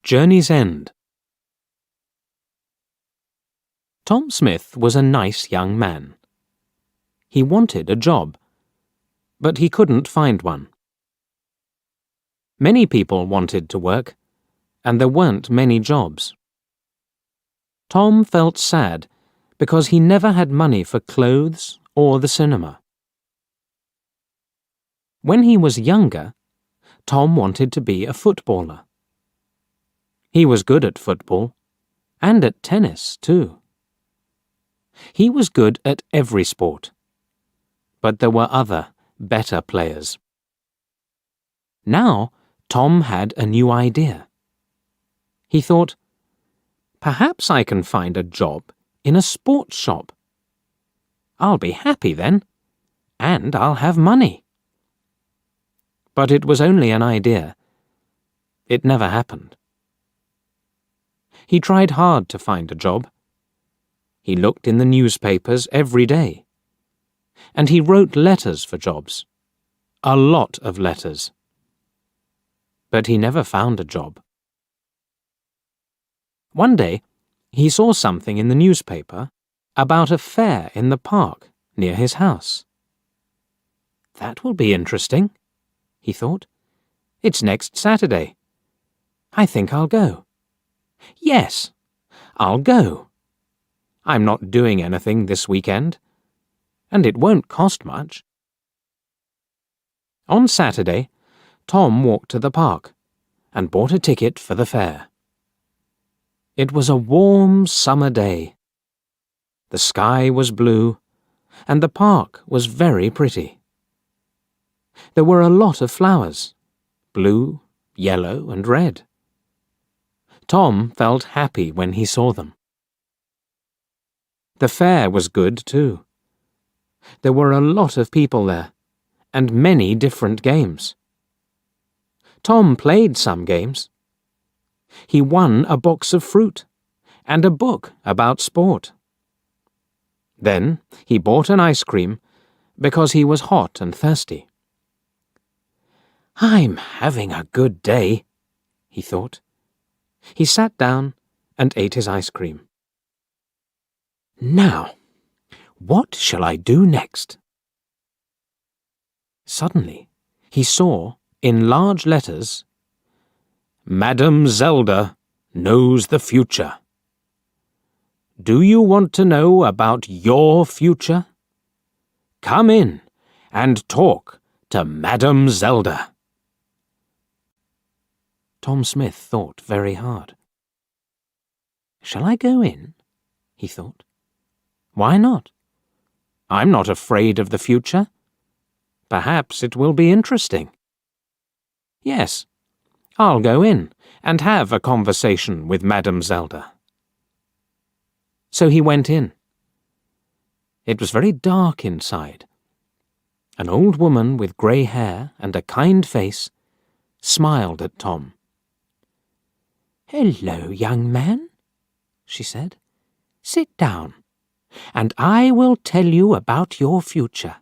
Journey's End. Tom Smith was a nice young man. He wanted a job, but he couldn't find one. Many people wanted to work, and there weren't many jobs. Tom felt sad because he never had money for clothes or the cinema. When he was younger, Tom wanted to be a footballer. He was good at football, and at tennis, too. He was good at every sport, but there were other, better players. Now, Tom had a new idea. He thought, perhaps I can find a job in a sports shop. I'll be happy then, and I'll have money. But it was only an idea. It never happened. He tried hard to find a job. He looked in the newspapers every day. And he wrote letters for jobs. A lot of letters. But he never found a job. One day, he saw something in the newspaper about a fair in the park near his house. That will be interesting, he thought. It's next Saturday. I think I'll go. Yes, I'll go. I'm not doing anything this weekend, and it won't cost much. On Saturday, Tom walked to the park and bought a ticket for the fair. It was a warm summer day. The sky was blue, and the park was very pretty. There were a lot of flowers, blue, yellow, and red. Tom felt happy when he saw them. The fair was good, too. There were a lot of people there, and many different games. Tom played some games. He won a box of fruit and a book about sport. Then he bought an ice cream because he was hot and thirsty. I'm having a good day, he thought. He sat down and ate his ice cream. Now, what shall I do next? Suddenly, he saw, in large letters, Madam Zelda knows the future. Do you want to know about your future? Come in and talk to Madam Zelda. Tom Smith thought very hard. Shall I go in? He thought. Why not? I'm not afraid of the future. Perhaps it will be interesting. Yes, I'll go in and have a conversation with Madam Zelda. So he went in. It was very dark inside. An old woman with grey hair and a kind face smiled at Tom. Hello, young man, she said. Sit down, and I will tell you about your future.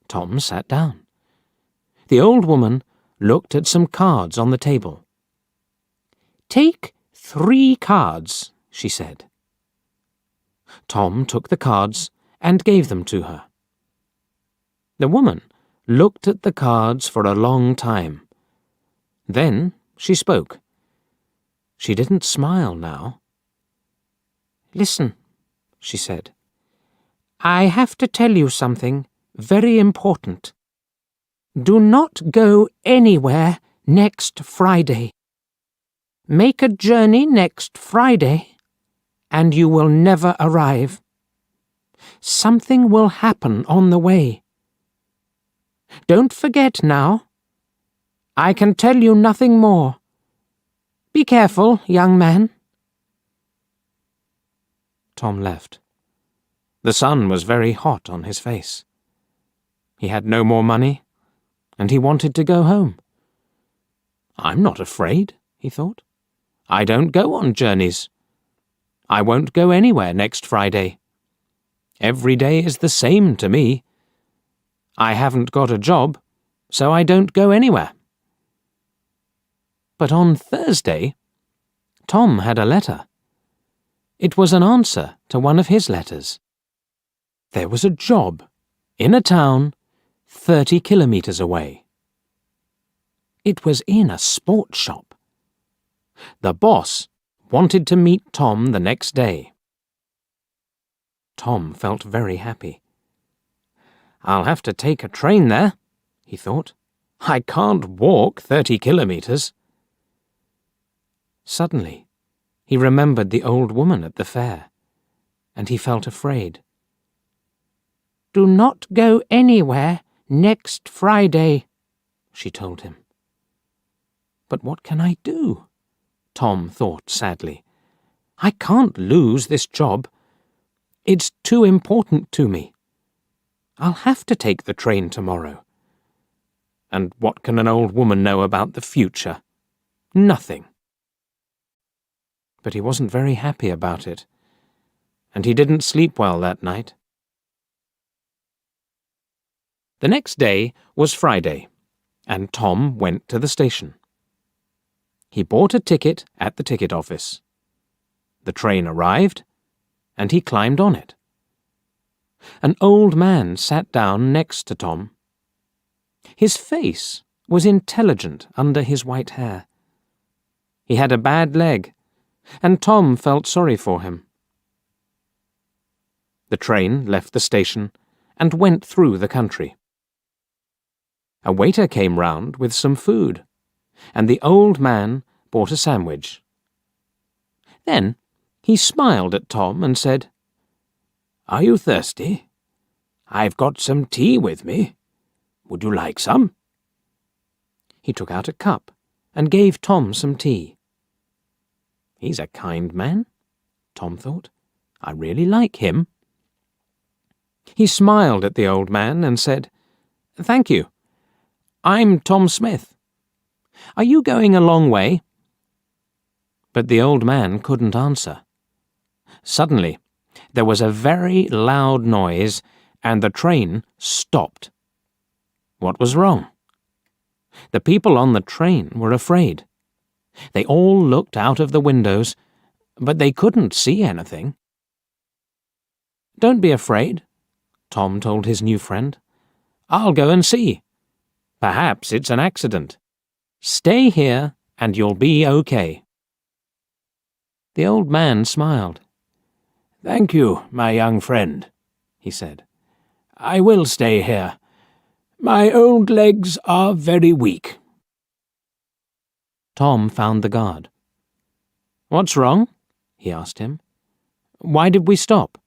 Tom sat down. The old woman looked at some cards on the table. Take 3 cards, she said. Tom took the cards and gave them to her. The woman looked at the cards for a long time. Then she spoke. She didn't smile now. Listen, she said. I have to tell you something very important. Do not go anywhere next Friday. Make a journey next Friday, and you will never arrive. Something will happen on the way. Don't forget now. I can tell you nothing more. Be careful, young man. Tom left. The sun was very hot on his face. He had no more money, and he wanted to go home. I'm not afraid, he thought. I don't go on journeys. I won't go anywhere next Friday. Every day is the same to me. I haven't got a job, so I don't go anywhere. But on Thursday, Tom had a letter. It was an answer to one of his letters. There was a job in a town 30 kilometers away. It was in a sports shop. The boss wanted to meet Tom the next day. Tom felt very happy. I'll have to take a train there, he thought. I can't walk 30 kilometers. Suddenly, he remembered the old woman at the fair, and he felt afraid. "Do not go anywhere next Friday," she told him. But what can I do? Tom thought sadly. I can't lose this job. It's too important to me. I'll have to take the train tomorrow. And what can an old woman know about the future? Nothing. But he wasn't very happy about it, and he didn't sleep well that night. The next day was Friday, and Tom went to the station. He bought a ticket at the ticket office. The train arrived, and he climbed on it. An old man sat down next to Tom. His face was intelligent under his white hair. He had a bad leg, and Tom felt sorry for him. The train left the station and went through the country. A waiter came round with some food, and the old man bought a sandwich. Then he smiled at Tom and said, "Are you thirsty? I've got some tea with me. Would you like some?" He took out a cup and gave Tom some tea. He's a kind man, Tom thought. I really like him. He smiled at the old man and said, "Thank you. I'm Tom Smith. Are you going a long way?" But the old man couldn't answer. Suddenly, there was a very loud noise, and the train stopped. What was wrong? The people on the train were afraid. They all looked out of the windows, but they couldn't see anything. "Don't be afraid," Tom told his new friend. "I'll go and see. Perhaps it's an accident. Stay here and you'll be okay." The old man smiled. "Thank you, my young friend," he said. "I will stay here. My old legs are very weak." Tom found the guard. "What's wrong?" he asked him. "Why did we stop?"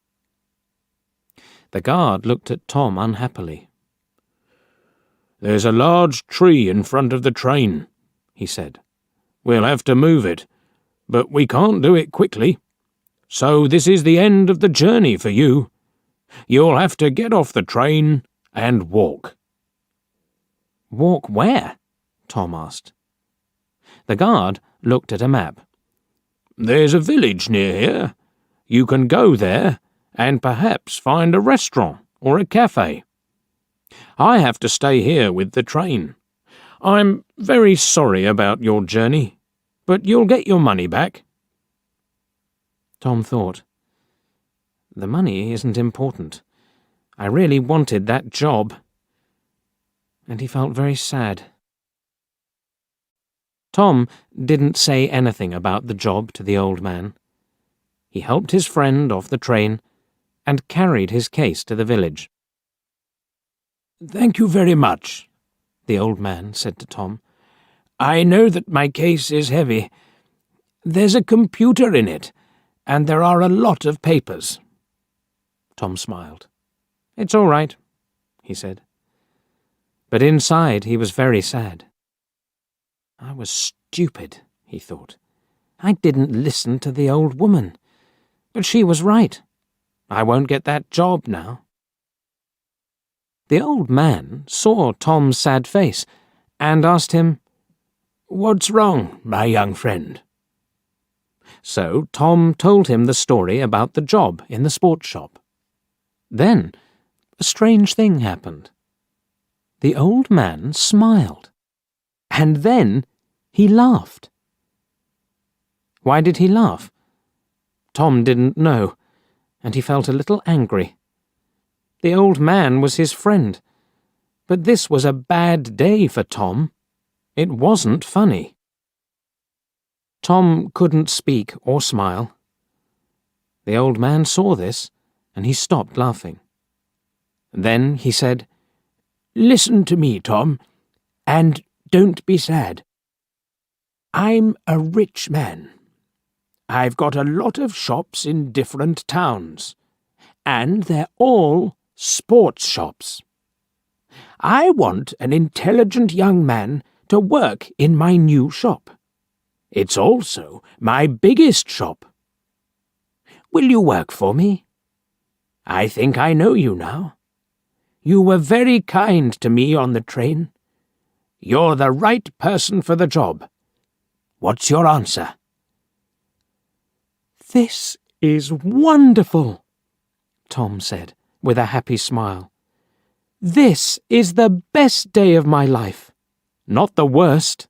The guard looked at Tom unhappily. "There's a large tree in front of the train," he said. "We'll have to move it, but we can't do it quickly. So this is the end of the journey for you. You'll have to get off the train and walk." "Walk where?" Tom asked. The guard looked at a map. "There's a village near here. You can go there and perhaps find a restaurant or a cafe. I have to stay here with the train. I'm very sorry about your journey, but you'll get your money back." Tom thought, "The money isn't important. I really wanted that job." And he felt very sad. Tom didn't say anything about the job to the old man. He helped his friend off the train and carried his case to the village. "Thank you very much," the old man said to Tom. "I know that my case is heavy. There's a computer in it, and there are a lot of papers." Tom smiled. "It's all right," he said. But inside he was very sad. I was stupid, he thought. I didn't listen to the old woman. But she was right. I won't get that job now. The old man saw Tom's sad face and asked him, "What's wrong, my young friend?" So Tom told him the story about the job in the sports shop. Then a strange thing happened. The old man smiled, and then He laughed. Why did he laugh? Tom didn't know, and he felt a little angry. The old man was his friend, but this was a bad day for Tom. It wasn't funny. Tom couldn't speak or smile. The old man saw this, and he stopped laughing. Then he said, "Listen to me, Tom, and don't be sad. I'm a rich man. I've got a lot of shops in different towns, and they're all sports shops. I want an intelligent young man to work in my new shop. It's also my biggest shop. Will you work for me? I think I know you now. You were very kind to me on the train. You're the right person for the job. What's your answer?" "This is wonderful," Tom said, with a happy smile. "This is the best day of my life. Not the worst."